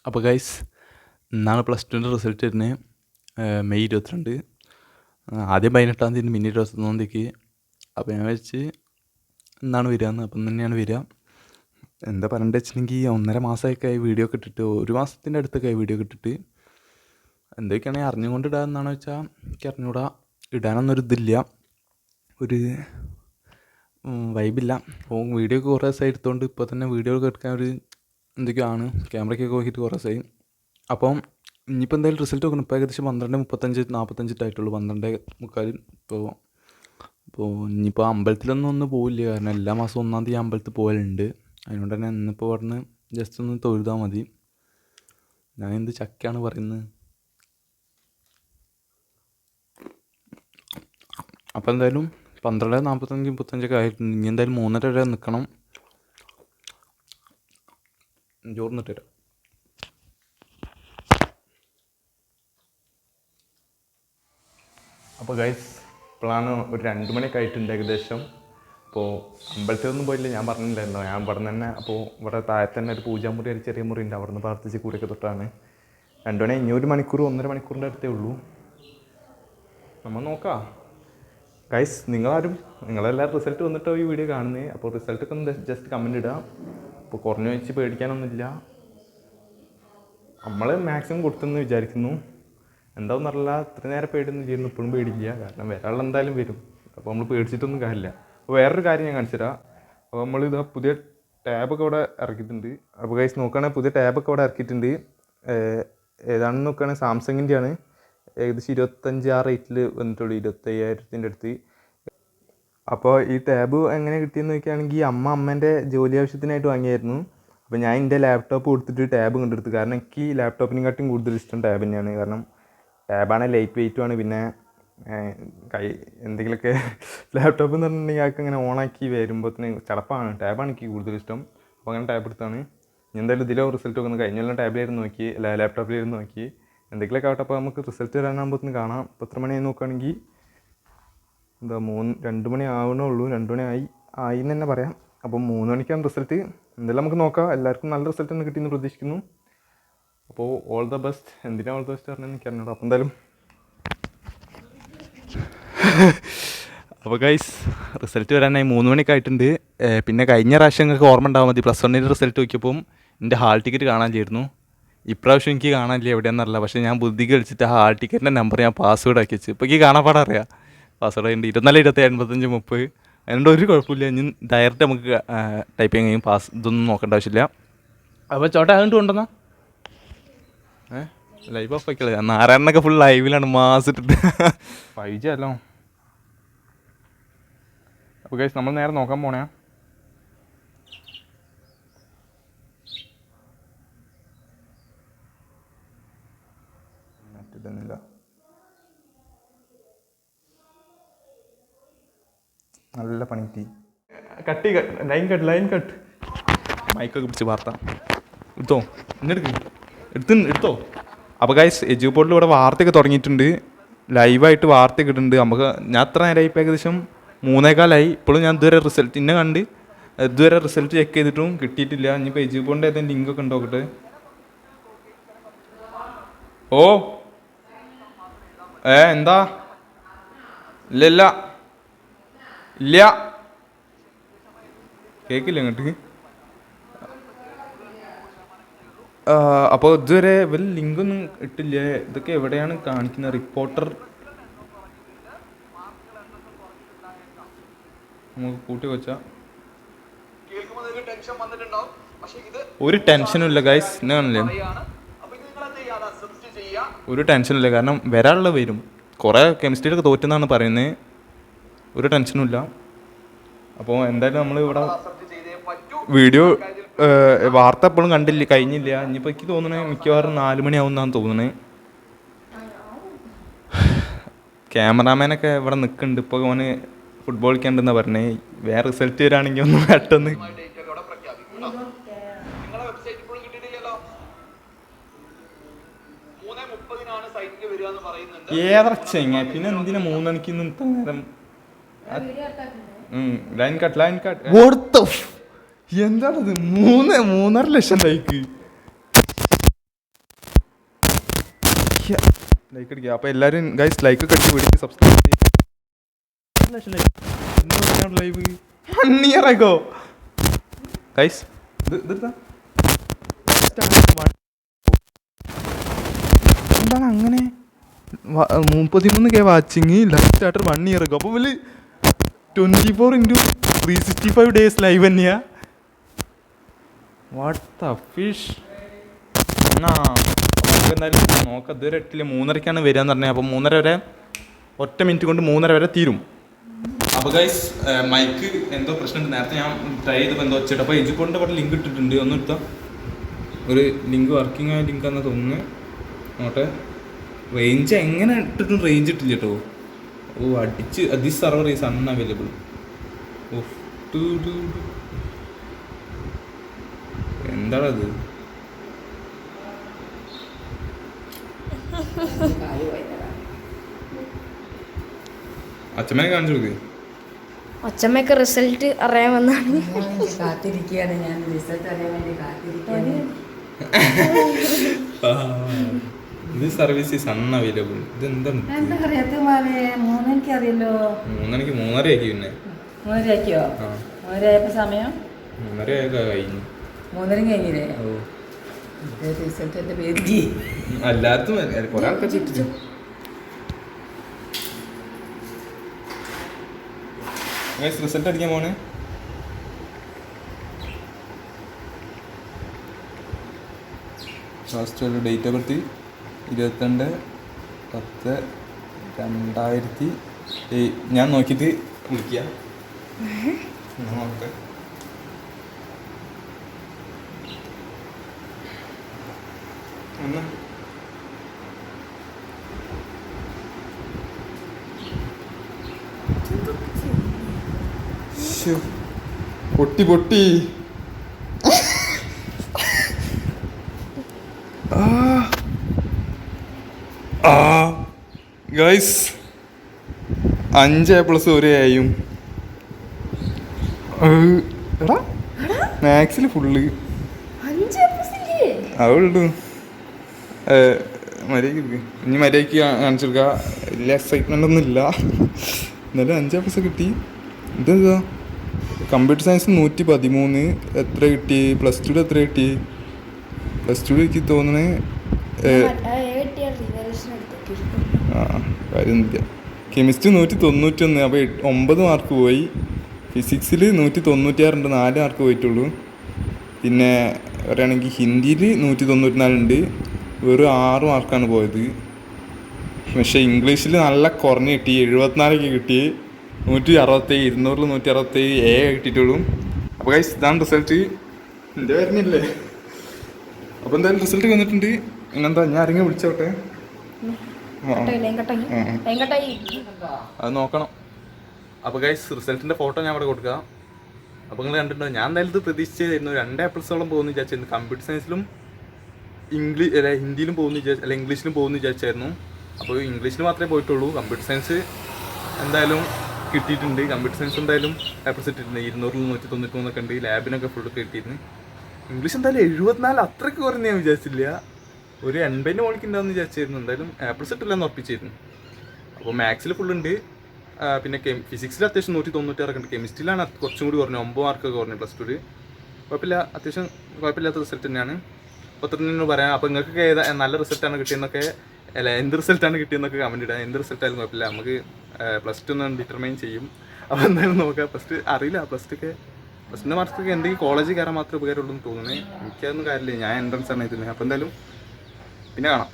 അപ്പോൾ ഗൈസ്, ഇന്നാണ് +2ൻ്റെ റിസൾട്ട് വരുന്നത്. മെയ് 22. ആദ്യം 18-ാം തീയതി, പിന്നെ 21-ാം തീയതിക്ക്. അപ്പോൾ ഞാൻ വെച്ച് ഇന്നാണ് വരികയെന്ന്. അപ്പം തന്നെയാണ് വരിക. എന്താ പറയേണ്ടത് വെച്ചിട്ടുണ്ടെങ്കിൽ 1.5 മാസമൊക്കെ ആയി വീഡിയോ ഒക്കെ ഇട്ടിട്ട്, 1 മാസത്തിൻ്റെ അടുത്തൊക്കെ ആയി വീഡിയോ ഒക്കെ ഇട്ടിട്ട്. എന്തൊക്കെയാണെങ്കിൽ അറിഞ്ഞുകൊണ്ട് ഇടാമെന്നാണോ വെച്ചാൽ എനിക്ക് അറിഞ്ഞുകൂടാ. ഇടാനൊന്നും ഇതില്ല, ഒരു വൈബില്ല. അപ്പോൾ വീഡിയോ ഒക്കെ കുറേ ദിവസമായി എടുത്തുകൊണ്ട് ഇപ്പോൾ തന്നെ വീഡിയോ ഒക്കെ എടുക്കാൻ ഒരു എന്തൊക്കെയാണ് ക്യാമറയ്ക്കൊക്കെ നോക്കിയിട്ട് കുറേ ദിവസമായി. അപ്പം ഇനിയിപ്പോൾ എന്തായാലും റിസൾട്ട് നോക്കണം. ഇപ്പോൾ ഏകദേശം 12:35-45 ആയിട്ടുള്ളൂ, 12:45. അപ്പോൾ ഇനിയിപ്പോൾ അമ്പലത്തിലൊന്നും പോവില്ല, കാരണം എല്ലാ മാസവും 1-ാം തീയതി അമ്പലത്തിൽ പോകലുണ്ട്. അതുകൊണ്ട് തന്നെ ഇന്നിപ്പോൾ പറഞ്ഞ് ജസ്റ്റ് ഒന്ന് തൊഴുതാൽ മതി. ഞാൻ എന്ത് ചക്കയാണ് പറയുന്നത്. അപ്പോൾ എന്തായാലും 12:45-45 ആയിട്ടുണ്ട്. ഇനി എന്തായാലും 3:30 വരെ നിൽക്കണം. ചോർന്നിട്ട് തരാം. അപ്പോൾ ഗൈസ്, ഇപ്പോഴാണ് ഒരു 2 മണിയൊക്കെ ആയിട്ടുണ്ട് ഏകദേശം. അപ്പോൾ അമ്പലത്തിലൊന്നും പോയില്ല, ഞാൻ പറഞ്ഞില്ലായിരുന്നോ, ഞാൻ ഇവിടെ തന്നെ. അപ്പോൾ ഇവിടെ താഴെ തന്നെ ഒരു പൂജാമുറി, ഒരു ചെറിയ മുറി ഉണ്ട്, അവിടെ നിന്ന് പ്രാർത്ഥിച്ച് കൂടിയൊക്കെ തൊട്ടാണ് 2 മണി. ഇനി 1 മണിക്കൂർ 1.5 മണിക്കൂറിൻ്റെ അടുത്തേ ഉള്ളൂ. നമ്മൾ നോക്കാം ഗൈസ്. നിങ്ങളെല്ലാവരും റിസൾട്ട് വന്നിട്ടോ ഈ വീഡിയോ കാണുന്നത്. അപ്പോൾ റിസൾട്ടൊക്കെ ഒന്ന് ജസ്റ്റ് കമൻറ്റ് ഇടുക. അപ്പോൾ കുറഞ്ഞു വെച്ച് പേടിക്കാനൊന്നുമില്ല, നമ്മൾ മാക്സിമം കൊടുത്തെന്ന് വിചാരിക്കുന്നു. എന്താണെന്ന് അറിയില്ല, ഇത്ര നേരം പേടിയൊന്നും ചെയ്യുന്നു, ഇപ്പോഴും പേടിക്കുക, കാരണം ഒരാൾ എന്തായാലും വരും. അപ്പോൾ നമ്മൾ പേടിച്ചിട്ടൊന്നും കാര്യമില്ല. അപ്പോൾ വേറൊരു കാര്യം ഞാൻ കാണിച്ചു തരാം. അപ്പോൾ നമ്മളിത് പുതിയ ടാബൊക്കെ ഇവിടെ ഇറക്കിയിട്ടുണ്ട്. അപ്പോൾ ഗൈസ് നോക്കുകയാണെങ്കിൽ പുതിയ ടാബൊക്കെ ഇവിടെ ഇറക്കിയിട്ടുണ്ട്. ഏതാണെന്ന് നോക്കുകയാണെങ്കിൽ സാംസങ്ങിൻ്റെ ആണ്. ഏകദേശം 25 ആ റേറ്റിൽ വന്നിട്ടുള്ളൂ, 25,000 അടുത്ത്. അപ്പോൾ ഈ ടാബ് എങ്ങനെ കിട്ടിയെന്ന് നോക്കുകയാണെങ്കിൽ അമ്മേൻ്റെ ജോലി ആവശ്യത്തിനായിട്ട് വാങ്ങിയായിരുന്നു. അപ്പോൾ ഞാൻ എൻ്റെ ലാപ്ടോപ്പ് കൊടുത്തിട്ട് ടാബ് കണ്ടെടുത്തു. കാരണം എനിക്ക് ലാപ്ടോപ്പിനെക്കാട്ടും കൂടുതൽ ഇഷ്ടം ടാബ് തന്നെയാണ്. കാരണം ടാബാണ് ലൈറ്റ് വെയ്റ്റുമാണ്. പിന്നെ എന്തെങ്കിലുമൊക്കെ ലാപ്ടോപ്പ് എന്ന് പറഞ്ഞിട്ടുണ്ടെങ്കിൽ അതൊക്കെ അങ്ങനെ ഓണാക്കി വരുമ്പോഴത്തേന് ചടപ്പാണ്. ടാബാണ് എനിക്ക് കൂടുതൽ ഇഷ്ടം. അപ്പോൾ അങ്ങനെ ടാബ് എടുത്താണ്. എന്തായാലും ഇതിലോ റിസൾട്ട് ഒക്കെ ഒന്ന് കഴിഞ്ഞെല്ലാം ടാബിലായിരുന്നു നോക്കി, ലാപ്ടോപ്പിലായിരുന്നു നോക്കി. എന്തെങ്കിലുമൊക്കെ ആവട്ടെ. അപ്പോൾ നമുക്ക് റിസൾട്ട് വരാനാകുമ്പോഴത്തേന് കാണാം. ഇപ്പോൾ എത്ര മണിയായി നോക്കുകയാണെങ്കിൽ 2 മണി ആവണുള്ളൂ. 2 മണി ആയി എന്ന് തന്നെ പറയാം. അപ്പം 3 മണിക്കാണ് റിസൾട്ട്. എന്തായാലും നമുക്ക് നോക്കാം. എല്ലാവർക്കും നല്ല റിസൾട്ട് തന്നെ കിട്ടിയെന്ന് പ്രതീക്ഷിക്കുന്നു. അപ്പോൾ ഓൾ ദ ബെസ്റ്റ്. എന്തിനാണ് ഓൾ ദ ബെസ്റ്റ് പറഞ്ഞാൽ എനിക്ക് അറിഞ്ഞൂടാ. അപ്പോൾ എന്തായാലും അപ്പോൾ ഗൈസ്, റിസൾട്ട് വരാനായി 3 മണിയൊക്കെ ആയിട്ടുണ്ട്. പിന്നെ കഴിഞ്ഞ പ്രാവശ്യം നിങ്ങൾക്ക് ഓർമ്മ ഉണ്ടാവാൻ മതി, +1ൻ്റെ റിസൾട്ട് നോക്കിയപ്പം എൻ്റെ ഹാൾ ടിക്കറ്റ് കാണാൻ ചേരുന്നു. ഇപ്രാവശ്യം എനിക്ക് കാണാനില്ല, എവിടെയാണെന്നറിയില്ല. പക്ഷേ ഞാൻ ബുദ്ധി കളിച്ചിട്ട് ആ ഹാൾ ടിക്കറ്റിൻ്റെ നമ്പർ ഞാൻ പാസ്വേഡ് ആക്കി വെച്ച്. ഇപ്പോൾ എനിക്ക് കാണാൻ പാടറിയാം. പാസ്വേഡ് ഉണ്ട് 24, 27, 85, 30. അതുകൊണ്ട് ഒരു കുഴപ്പമില്ല. ഇനി ഡയറക്റ്റ് നമുക്ക് ടൈപ്പ് ചെയ്യാൻ കഴിയും. ഇതൊന്നും നോക്കേണ്ട ആവശ്യമില്ല. അപ്പോൾ ചോട്ടാ അതുകൊണ്ട് കൊണ്ടുവന്നാ ലൈവ് ഓഫ് ആക്കിയത്. നാരായണനൊക്കെ ഫുൾ ലൈവിലാണ്, മാസിട്ടിട്ട് 5G അല്ലോ. അപ്പോൾ ഗൈസ്, നമ്മൾ നേരെ നോക്കാൻ പോണേ. മറ്റിടുന്നില്ല, നല്ല പണി കിട്ടി. ലൈൻ കട്ട് മൈക്കൊക്കെ പിടിച്ച് വാർത്ത എടുത്തോ, എടുത്തോ. അപ്പോൾ ഗൈസ്, എജുപോർട്ടിൽ ഇവിടെ വാർത്തയൊക്കെ തുടങ്ങിയിട്ടുണ്ട്. ലൈവായിട്ട് വാർത്തയൊക്കെ ഇടുന്നുണ്ട്. ഞാൻ എത്ര നേരമായി, ഇപ്പോൾ ഏകദേശം 3:15. ഇപ്പോഴും ഞാൻ ഇതുവരെ റിസൾട്ട് ചെക്ക് ചെയ്തിട്ടും കിട്ടിയിട്ടില്ല. ഇനിയിപ്പോൾ എജുപോർട്ടിൻ്റെ ഏതെങ്കിലും ലിങ്കൊക്കെ ഉണ്ടോ നോക്കട്ടെ. ഓ എന്താ? ഇല്ല കേൾക്കില്ല ഇങ്ങോട്ട്. അപ്പോൾ ഇതുവരെ വലിയ ലിങ്കൊന്നും ഇട്ടില്ല. ഇതൊക്കെ എവിടെയാണ് കാണിക്കുന്നത്? റിപ്പോർട്ടർ നമുക്ക് കൂട്ടി വെച്ചാൽ ഒരു ടെൻഷനും ഇല്ല ഗൈസ്. എന്നെ കാണില്ലേ? ഒരു ടെൻഷനും ഇല്ല, കാരണം വരാനുള്ള വരും. കുറേ കെമിസ്ട്രിയിലൊക്കെ തോറ്റെന്നാണ് പറയുന്നത്. ഒരു ടെൻഷനും ഇല്ല. അപ്പോൾ എന്തായാലും നമ്മൾ ഇവിടെ വീഡിയോ വാർത്ത എപ്പോഴും കഴിഞ്ഞില്ല. ഇനിയിപ്പോൾ എനിക്ക് തോന്നുന്നത് മിക്കവാറും 4 മണിയാവും എന്നാണ് തോന്നുന്നത്. ക്യാമറാമാനൊക്കെ ഇവിടെ നിൽക്കുന്നുണ്ട്. ഇപ്പോൾ ഓന് ഫുട്ബോൾ കളിക്കാണ്ടെന്നാണ് പറഞ്ഞത്. വേറെ റിസൾട്ട് വരാണെങ്കിൽ ഒന്ന് പെട്ടെന്ന്. ഏതറച്ചെങ്ങ പിന്നെ എന്തിനാ 3 മണിക്ക് നേരം? ലൈൻ കട്ട് എന്താണത്? 3.5 ലക്ഷം ലൈക്ക്. ലൈക്ക് അടിക്കുക. അപ്പോൾ എല്ലാവരും ഗൈസ് ലൈക്ക് ഒക്കെ അടിച്ച് വീഡിയോ സബ്സ്ക്രൈബ് ചെയ്യുക. Live 1 year ago guys. എന്താണ് അങ്ങനെ 33K watching live starter 1 year ago. അപ്പോൾ 24x365 days ലൈവ് തന്നെയാ. What the fish. നമുക്ക് എന്തായാലും നോക്കാം. ഇതുവരെ 3:30ക്കാണ് വരികയെന്ന് പറഞ്ഞത്. അപ്പോൾ 3:30 വരെ, ഒറ്റ മിനിറ്റ് കൊണ്ട് 3:30 വരെ തീരും. അപ്പോൾ ഗൈസ് മൈക്ക് എന്തോ പ്രശ്നമുണ്ട്. നേരത്തെ ഞാൻ ട്രൈ ചെയ്തപ്പോൾ എന്തോ വെച്ചിട്ട്. അപ്പോൾ എജിക്കോണിൻ്റെ അവിടെ ലിങ്ക് ഇട്ടിട്ടുണ്ട്. ഒന്ന് എടുത്താൽ ഒരു ലിങ്ക് വർക്കിംഗ് ആയ ലിങ്കാണെന്ന് തോന്നുന്നു. നോട്ടെ, റേഞ്ച് എങ്ങനെ ഇട്ടിട്ടും റേഞ്ച് ഇട്ടില്ല കേട്ടോ. ഓ അടിച്ച് this server is unavailable. Of എന്താണത്? അച്ഛമ്മയെ കാണിച്ചു കൊടുക്ക്. അച്ഛമ്മയൊക്കെ റിസൾട്ട് അറിയാൻ വന്നാണ്. കാത്തിരിക്കുകയാണ് ഞാൻ. റിസൾട്ട് അറിയാൻ വേണ്ടി കാത്തിരിക്കുകയാണ്. ഇത് സർവീസ് ഈസ് അൺഅവൈലബിൾ. ഇത് എന്താണ്? എന്താ അറിയാത്ത മാവേ? 3:00 അറിയല്ലോ. 3:00 3:30 ആക്കി. പിന്നെ 3:00 ആക്കിയോ? 3:00 ആയപ്പോ സമയം 3:30 കഴിഞ്ഞു. 3:30 കഴിഞ്ഞില്ലേ? റിസൾട്ട് എന്റെ പേര് എല്ലായിടത്തും കുറെ ആൾക്കാർ ചുറ്റിച്ചു. റിസൾട്ട് അടിക്കാൻ പോണേ. Last date of birth 22/10/2000. ഞാൻ നോക്കിയിട്ട് വിളിക്കുക. നോക്കട്ടെ. പൊട്ടി പൊട്ടി. Guys 5 A+ 1 A. എടാ മാത്സിൽ ഫുള്ള് അവളുള്ളൂ. മര്യാദക്ക് ഇനി മര്യാദക്ക് കാണിച്ചെടുക്കുക. വലിയ എക്സൈറ്റ്മെൻ്റ് ഒന്നും ഇല്ല. എന്നാലും 5 A+ കിട്ടി. ഇതെന്താ കമ്പ്യൂട്ടർ സയൻസ് 113. എത്ര കിട്ടി? +2 എത്ര കിട്ടി? +2 എനിക്ക് തോന്നണേ കാര്യമൊന്നുമില്ല. കെമിസ്ട്രി 191. അപ്പോൾ 9 മാർക്ക് പോയി. ഫിസിക്സിൽ 196 ഉണ്ട്, 4 മാർക്ക് പോയിട്ടുള്ളൂ. പിന്നെ പറയുകയാണെങ്കിൽ ഹിന്ദിയിൽ 194 ഉണ്ട്, വെറും 6 മാർക്കാണ് പോയത്. പക്ഷേ ഇംഗ്ലീഷിൽ നല്ല കുറഞ്ഞ് കിട്ടി, 74 കിട്ടി. 167, 200 167 A കിട്ടിയിട്ടുള്ളൂ. അപ്പോൾ ഗൈസ് ഇതാണ് റിസൾട്ട്. എൻ്റെ വരുന്നില്ലേ? അപ്പോൾ എന്തായാലും റിസൾട്ട് വന്നിട്ടുണ്ട്. പിന്നെന്താ, ഞാൻ ആരെങ്കിലും വിളിച്ചോട്ടെ? അത് നോക്കണം. അപ്പോൾ ഗൈസ് റിസൾട്ടിൻ്റെ ഫോട്ടോ ഞാൻ അവിടെ കൊടുക്കാം. അപ്പോൾ നിങ്ങൾ കണ്ടിട്ടുണ്ടോ? ഞാൻ എന്തായാലും ഇത് പ്രതീക്ഷിച്ചായിരുന്നു. 2 A+ പോകുമെന്ന് വിചാരിച്ചായിരുന്നു. കമ്പ്യൂട്ടർ സയൻസിലും ഹിന്ദിയിലും പോകുമെന്ന് അല്ല ഇംഗ്ലീഷിലും പോകുമെന്ന് വിചാരിച്ചായിരുന്നു. അപ്പോൾ ഇംഗ്ലീഷിൽ മാത്രമേ പോയിട്ടുള്ളൂ. കമ്പ്യൂട്ടർ സയൻസ് എന്തായാലും കിട്ടിയിട്ടുണ്ട്. കമ്പ്യൂട്ടർ സയൻസ് എന്തായാലും A+ ഇട്ടിട്ടുണ്ട്. 200 193 ഉണ്ട്. ലാബിനൊക്കെ ഫുള്ളൊക്കെ കിട്ടിയിരുന്നു. ഇംഗ്ലീഷ് എന്തായാലും 74, അത്രയ്ക്ക് കുറഞ്ഞ് ഞാൻ വിചാരിച്ചില്ല. ഒരു 80 മോൾക്ക് ഉണ്ടാവുമെന്ന് വിചാരിച്ചായിരുന്നു. എന്തായാലും A+ ഇട്ടില്ലെന്ന് ഉറപ്പിച്ചായിരുന്നു. അപ്പോൾ മാത്സിൽ ഫുള്ളുണ്ട്. പിന്നെ ഫിസിക്സിൽ അത്യാവശ്യം 196 ഉണ്ട്. കെമിസ്ട്രിയിലാണ് കുറച്ചും കൂടി കുറഞ്ഞു, 9 മാർക്കൊക്കെ കുറഞ്ഞു +2. കുഴപ്പമില്ല, അത്യാവശ്യം കുഴപ്പമില്ലാത്ത റിസൾട്ട് തന്നെയാണ്. അപ്പോൾ അത്ര തന്നെ പറയാം. അപ്പോൾ നിങ്ങൾക്ക് ഏതാ നല്ല റിസൾട്ടാണ് കിട്ടിയെന്നൊക്കെ, അല്ല എന്ത് റിസൾട്ടാണ് കിട്ടിയെന്നൊക്കെ കമൻറ്റ് ഇടാം. എന്ത് റിസൾട്ടായാലും കുഴപ്പമില്ല, നമുക്ക് +2 ഒന്ന് ഡിറ്റർമൈൻ ചെയ്യും. അപ്പോൾ എന്തായാലും നോക്കാം. അറിയില്ല, +2ൻ്റെ മാർക്കൊക്കെ എന്തെങ്കിലും കോളേജിൽ കയറാൻ മാത്രമേ ഉപകാരമുള്ളൂ എന്ന് തോന്നുന്നത്. എനിക്കതൊന്നും കാര്യമില്ല, ഞാൻ എൻട്രൻസ് ആണ് ഇതിന്. അപ്പോൾ എന്തായാലും പിന്നെ കാണാം.